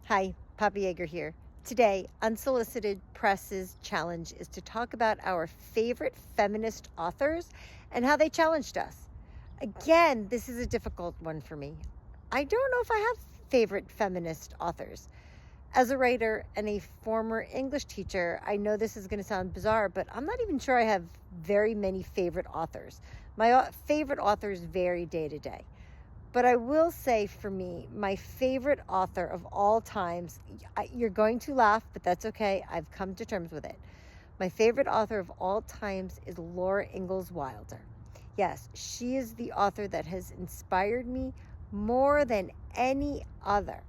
Hi, Poppy Yeager here. Today, Unsolicited Press's challenge is to talk about our favorite feminist authors and how they challenged us. Again, this is a difficult one for me. I don't know if I have favorite feminist authors. As a writer and a former English teacher, I know this is going to sound bizarre, but I'm not even sure I have very many favorite authors. My favorite authors vary day to day. But I will say, for me, my favorite author of all times, you're going to laugh, but that's okay. I've come to terms with it. My favorite author of all times is Laura Ingalls Wilder. Yes, she is the author that has inspired me more than any other.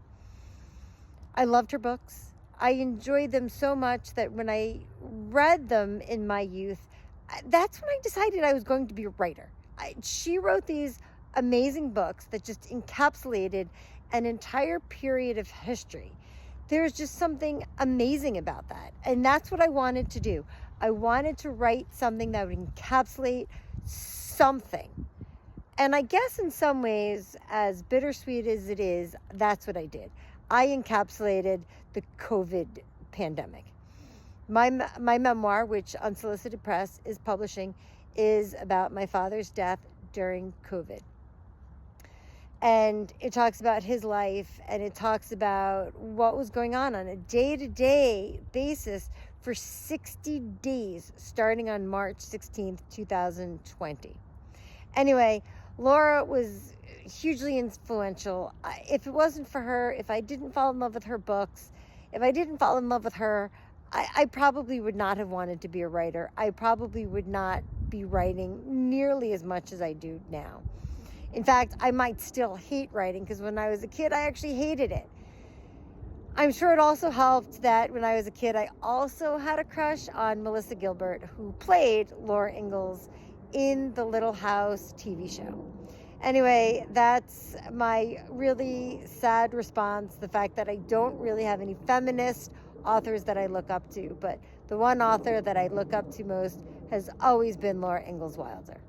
I loved her books. I enjoyed them so much that when I read them in my youth, that's when I decided I was going to be a writer. She wrote these amazing books that just encapsulated an entire period of history. There's just something amazing about that. And that's what I wanted to do. I wanted to write something that would encapsulate something. And I guess in some ways, as bittersweet as it is, that's what I did. I encapsulated the COVID pandemic. My memoir, which Unsolicited Press is publishing, is about my father's death during COVID. And it talks about his life, and it talks about what was going on a day-to-day basis for 60 days, starting on March 16th, 2020. Anyway, Laura was hugely influential. If it wasn't for her, if I didn't fall in love with her books, if I didn't fall in love with her, I probably would not have wanted to be a writer. I probably would not be writing nearly as much as I do now. In fact, I might still hate writing because when I was a kid, I actually hated it. I'm sure it also helped that when I was a kid, I also had a crush on Melissa Gilbert, who played Laura Ingalls in the Little House TV show. Anyway, that's my really sad response, the fact that I don't really have any feminist authors that I look up to, but the one author that I look up to most has always been Laura Ingalls Wilder.